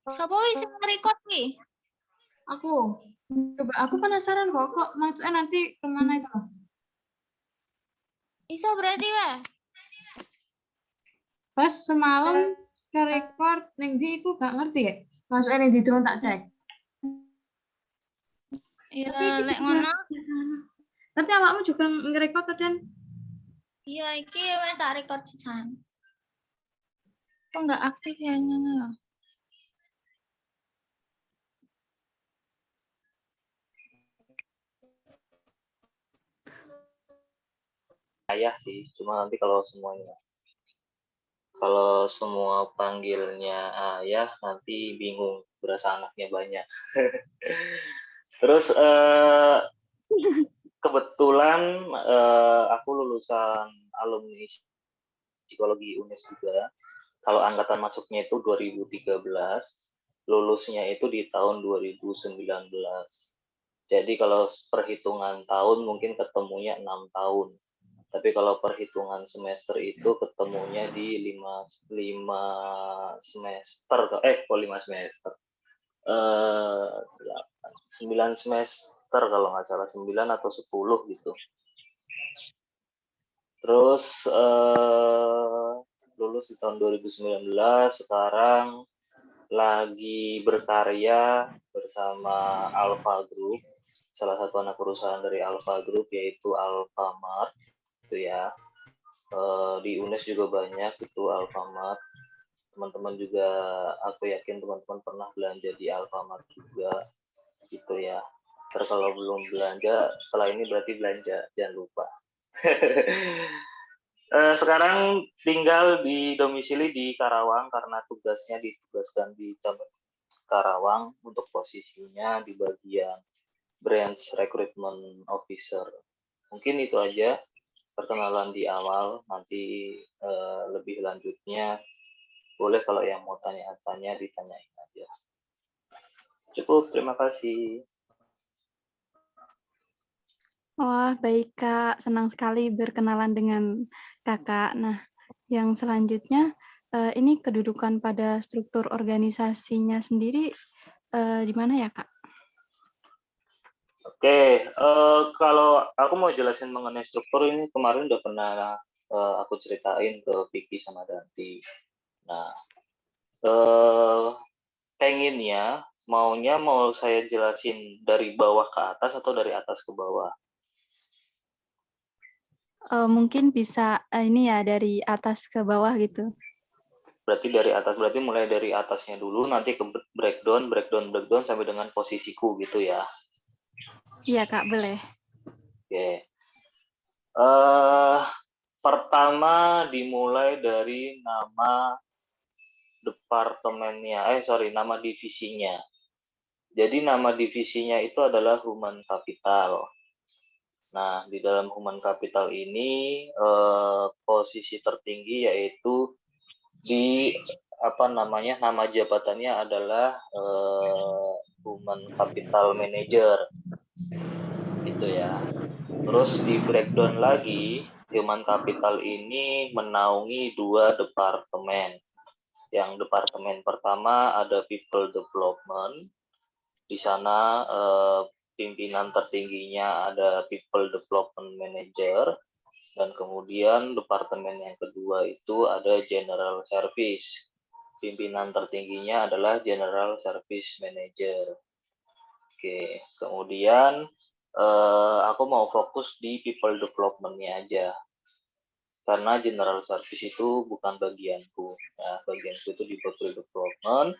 Sopo wis record nih? Aku. Coba aku penasaran kok maksudnya nanti kemana itu? Iso berarti weh. Pas semalam ke record ning ndi iku gak ngerti ya. Maksudnya ning ndi turun tak cek. Ya Tapi iki lek bisa. ngono. Tapi awakmu juga nge-record dan Iya iki weh tak record sisan. Kok nggak aktif ya nyono ya? ayah sih, cuma nanti kalau semua panggilnya ayah nanti bingung berasa anaknya banyak. Terus kebetulan aku lulusan alumni psikologi UNES juga. Kalau angkatan masuknya itu 2013, lulusnya itu di tahun 2019. Jadi kalau perhitungan tahun mungkin ketemunya 6 tahun. Tapi kalau perhitungan semester itu ketemunya di 5 semester, 5 semester. 9 semester kalau nggak salah, 9 atau 10 gitu. Terus lulus di tahun 2019, sekarang lagi berkarya bersama Alpha Group, salah satu anak perusahaan dari Alpha Group yaitu Alfamart, itu ya. Di UNES juga banyak itu Alfamart. Teman-teman juga, aku yakin teman-teman pernah belanja di Alfamart juga, gitu ya. Terus kalau belum belanja, setelah ini berarti belanja, jangan lupa. Sekarang tinggal di domisili di Karawang karena tugasnya ditugaskan di cabang Karawang, untuk posisinya di bagian branch recruitment officer. Mungkin itu aja perkenalan di awal, nanti lebih lanjutnya boleh kalau yang mau tanya-tanya ditanyain aja. Cukup, terima kasih. Wah, baik Kak. Senang sekali berkenalan dengan Kakak. Nah, yang selanjutnya, ini kedudukan pada struktur organisasinya sendiri di mana ya Kak? Oke, kalau aku mau jelasin mengenai struktur ini kemarin udah pernah aku ceritain ke Vicky sama Danti. Nah, pengennya, mau saya jelasin dari bawah ke atas atau dari atas ke bawah? Mungkin bisa ini ya dari atas ke bawah gitu. Berarti dari atas, berarti mulai dari atasnya dulu, nanti ke breakdown sampai dengan posisiku gitu ya. Iya Kak, boleh. Oke. Pertama dimulai dari nama departemennya, nama divisinya. Jadi nama divisinya itu adalah Human Capital. Nah, di dalam Human Capital ini posisi tertinggi yaitu di nama jabatannya adalah Human Capital Manager, gitu ya. Terus di breakdown lagi, Human Capital ini menaungi 2 departemen. Yang departemen pertama ada People Development. Di sana pimpinan tertingginya ada People Development Manager. Dan kemudian departemen yang kedua itu ada General Service. Pimpinan tertingginya adalah General Service Manager. Oke, kemudian aku mau fokus di People Development-nya aja. Karena General Service itu bukan bagianku. Nah, bagianku itu di People Development.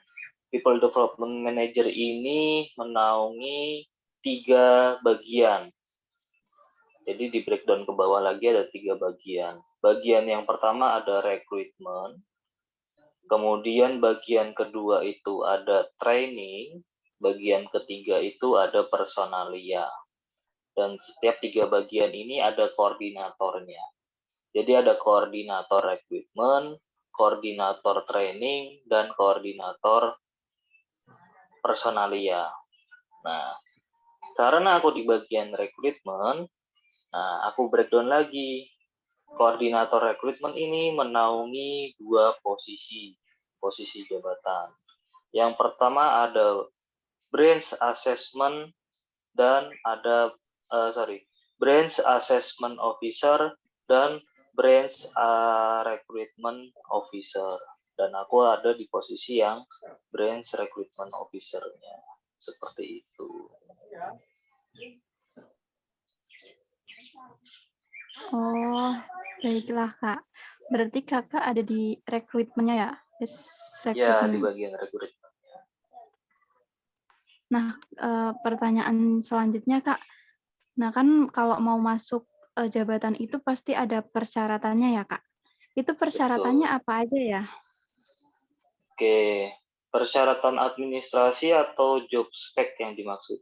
People Development Manager ini menaungi 3 bagian. Jadi di breakdown ke bawah lagi ada 3 bagian. Bagian yang pertama ada recruitment. Kemudian bagian kedua itu ada training. Bagian ketiga itu ada personalia. Dan setiap 3 bagian ini ada koordinatornya. Jadi ada koordinator recruitment, koordinator training, dan koordinator personalia. Nah, karena aku di bagian recruitment, nah aku breakdown lagi. Koordinator recruitment ini menaungi 2 posisi jabatan. Yang pertama ada branch assessment dan ada branch assessment officer dan branch recruitment officer. Dan aku ada di posisi yang branch recruitment officer-nya. Seperti itu. Oh, baiklah Kak. Berarti Kakak ada di rekrutmennya ya? Ya, di Rekrutmen. bagian rekrutmen. Nah, pertanyaan selanjutnya Kak. Nah, kan kalau mau masuk jabatan itu pasti ada persyaratannya ya Kak? Itu persyaratannya Betul. apa aja ya? Oke, persyaratan administrasi atau job spec yang dimaksud?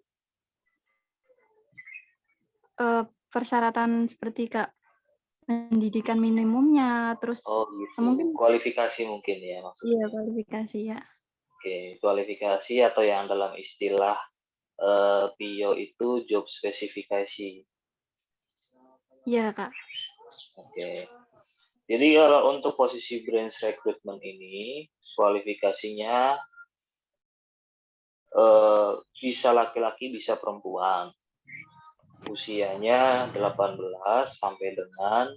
Persyaratan seperti Kak, pendidikan minimumnya, terus Oh gitu, mungkin kualifikasi mungkin ya iya maksudnya. kualifikasi ya. Oke, kualifikasi atau yang dalam istilah PIO itu job spesifikasi. Iya Kak. Oke. Jadi kalau untuk posisi branch recruitment ini, kualifikasinya bisa laki-laki, bisa perempuan. Usianya 18 sampai dengan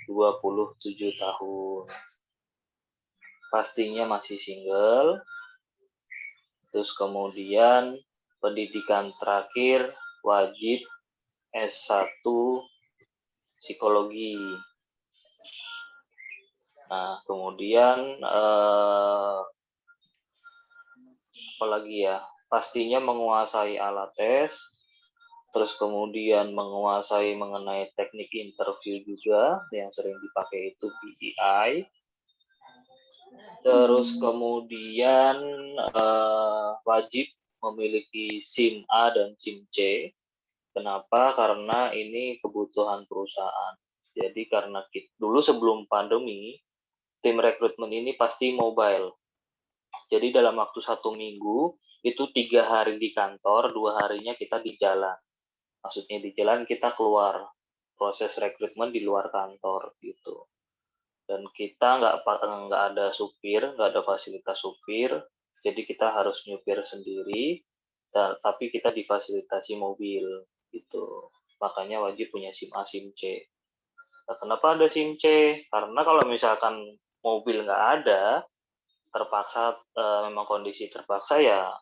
27 tahun. Pastinya masih single. Terus kemudian pendidikan terakhir wajib S1 psikologi. Nah, kemudian apalagi ya, pastinya menguasai alat tes, terus kemudian menguasai mengenai teknik interview juga, yang sering dipakai itu PEI. Terus kemudian wajib memiliki SIM A dan SIM C. Kenapa? Karena ini kebutuhan perusahaan. Jadi karena dulu sebelum pandemi, tim rekrutmen ini pasti mobile. Jadi dalam waktu 1 minggu, itu 3 hari di kantor, 2 harinya kita di jalan. Maksudnya di jalan kita keluar, proses rekrutmen di luar kantor gitu. Dan kita nggak ada supir, nggak ada fasilitas supir, jadi kita harus nyupir sendiri, tapi kita difasilitasi mobil gitu. Makanya wajib punya SIM A, SIM C. Nah, kenapa ada SIM C? Karena kalau misalkan mobil nggak ada, terpaksa memang kondisi terpaksa ya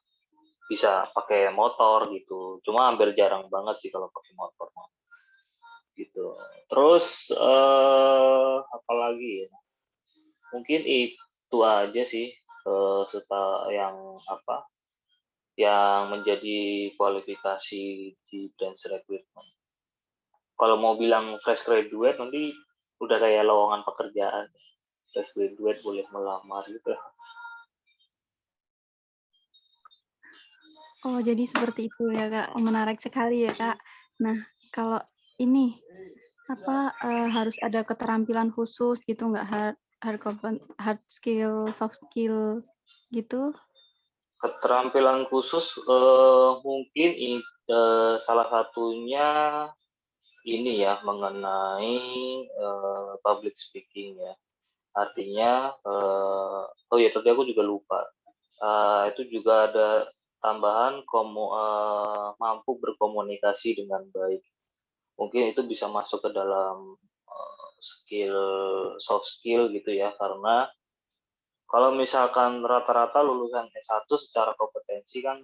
bisa pakai motor gitu. Cuma hampir jarang banget sih kalau pakai motor gitu. Terus apalagi ya? Mungkin itu aja sih yang menjadi kualifikasi di branch recruitment. Kalau mau bilang fresh graduate nanti udah kayak lowongan pekerjaan. Fresh graduate boleh melamar gitu. Oh, jadi seperti itu ya Kak. Menarik sekali ya Kak. Nah, kalau ini harus ada keterampilan khusus gitu nggak, hard skill, soft skill gitu? Keterampilan khusus mungkin salah satunya ini ya mengenai public speaking ya. Artinya oh ya tadi aku juga lupa. Itu juga ada tambahan mampu berkomunikasi dengan baik. Mungkin itu bisa masuk ke dalam skill soft skill gitu ya, karena kalau misalkan rata-rata lulusan S1 secara kompetensi kan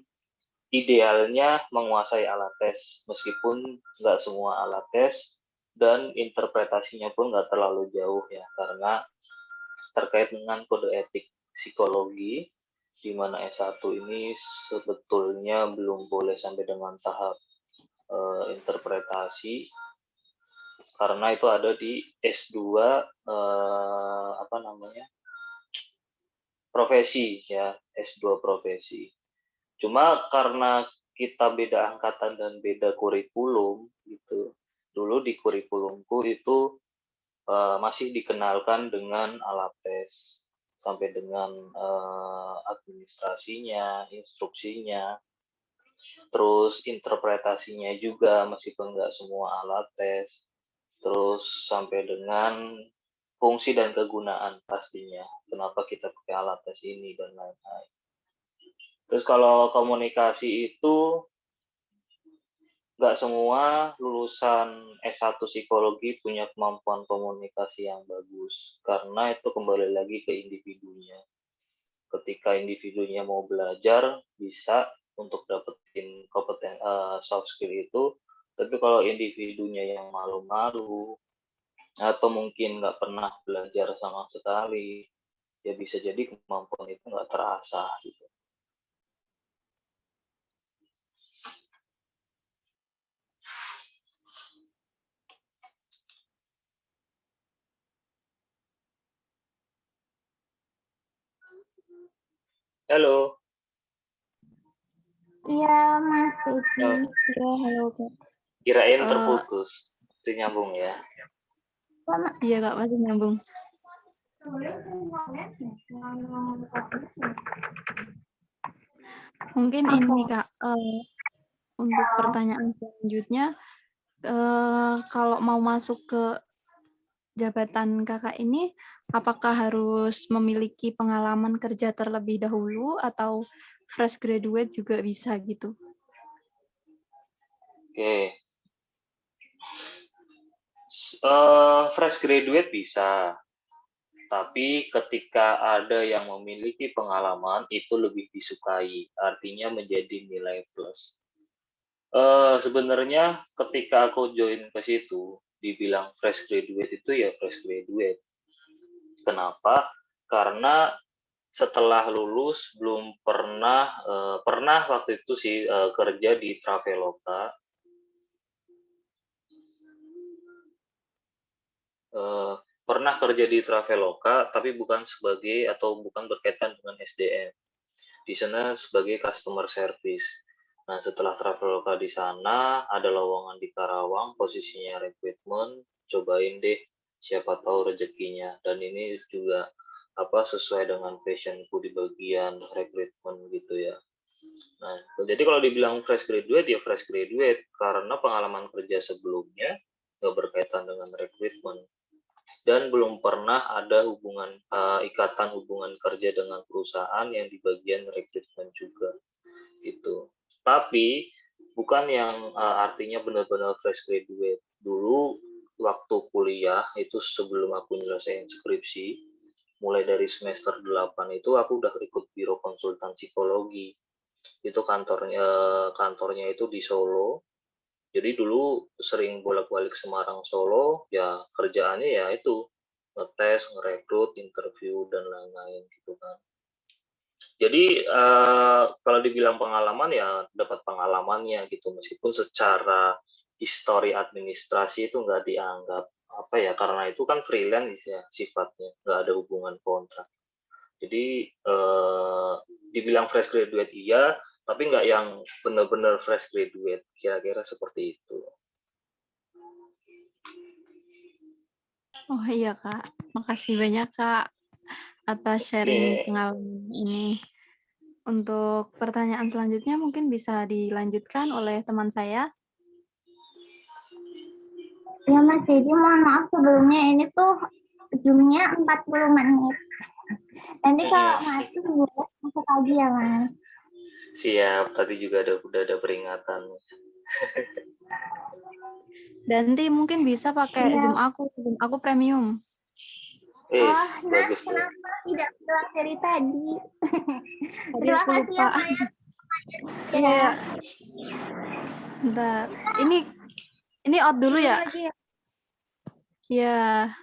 idealnya menguasai alat tes, meskipun nggak semua alat tes, dan interpretasinya pun nggak terlalu jauh ya, karena terkait dengan kode etik psikologi, di mana S1 ini sebetulnya belum boleh sampai dengan tahap interpretasi, karena itu ada di S2 profesi ya, S2 profesi. Cuma karena kita beda angkatan dan beda kurikulum gitu. Dulu di kurikulumku itu masih dikenalkan dengan alat tes sampai dengan administrasinya, instruksinya, terus interpretasinya juga meskipun nggak semua alat tes, terus sampai dengan fungsi dan kegunaan pastinya, kenapa kita pakai alat tes ini dan lain-lain. Terus kalau komunikasi itu nggak semua lulusan S1 psikologi punya kemampuan komunikasi yang bagus, karena itu kembali lagi ke individunya. Ketika individunya mau belajar, bisa untuk dapetin kompeten soft skill itu, tapi kalau individunya yang malu-malu, atau mungkin nggak pernah belajar sama sekali, ya bisa jadi kemampuan itu nggak terasa gitu. Halo. Iya, Mas Vicky. Oh, Ya, halo Kak. kirain Eh, terputus. Masih nyambung ya. Iya Kak, masih nyambung. Mungkin ini Kak, untuk pertanyaan selanjutnya, kalau mau masuk ke jabatan Kakak ini, apakah harus memiliki pengalaman kerja terlebih dahulu atau fresh graduate juga bisa gitu? Oke. Fresh graduate bisa, tapi ketika ada yang memiliki pengalaman itu lebih disukai, artinya menjadi nilai plus. Sebenarnya ketika aku join ke situ, dibilang fresh graduate itu ya fresh graduate. Kenapa? Karena setelah lulus belum pernah waktu itu sih kerja di Traveloka. Pernah kerja di Traveloka, tapi bukan sebagai atau bukan berkaitan dengan SDM. Di sana sebagai customer service. Nah, setelah Traveloka di sana, ada lowongan di Karawang, posisinya rekrutmen, cobain deh, siapa tahu rezekinya. Dan ini juga sesuai dengan passionku di bagian rekrutmen gitu ya. Nah, jadi kalau dibilang fresh graduate ya fresh graduate karena pengalaman kerja sebelumnya nggak berkaitan dengan rekrutmen dan belum pernah ada ikatan hubungan kerja dengan perusahaan yang di bagian rekrutmen juga gitu. Tapi bukan yang artinya benar-benar fresh graduate. Dulu waktu kuliah itu sebelum aku nyelesain skripsi, mulai dari semester 8 itu aku udah ikut biro konsultan psikologi. Itu kantornya itu di Solo. Jadi dulu sering bolak-balik Semarang Solo, ya kerjaannya ya itu ngetes, ngerekrut, interview dan lain-lain gitu kan. Jadi kalau dibilang pengalaman ya dapat pengalamannya gitu, meskipun secara histori administrasi itu nggak dianggap karena itu kan freelance ya sifatnya, nggak ada hubungan kontrak. Jadi dibilang fresh graduate iya, tapi nggak yang benar-benar fresh graduate, kira-kira seperti itu. Oh iya Kak, makasih banyak Kak atas sharing pengalaman ini. Untuk pertanyaan selanjutnya mungkin bisa dilanjutkan oleh teman saya. Ya Mas, jadi mohon maaf sebelumnya ini tuh ujungnya 40 menit. Nanti kalau masuk boleh masuk lagi ya Mas. Siap, tadi juga udah ada peringatan. Dan nanti mungkin bisa pakai Zoom aku premium. Bagus tuh. Kenapa tidak bilang dari tadi? Tadi Terima aku kasih ya lupa. Maya. Iya. Bentar. Ini out dulu ya? Iya.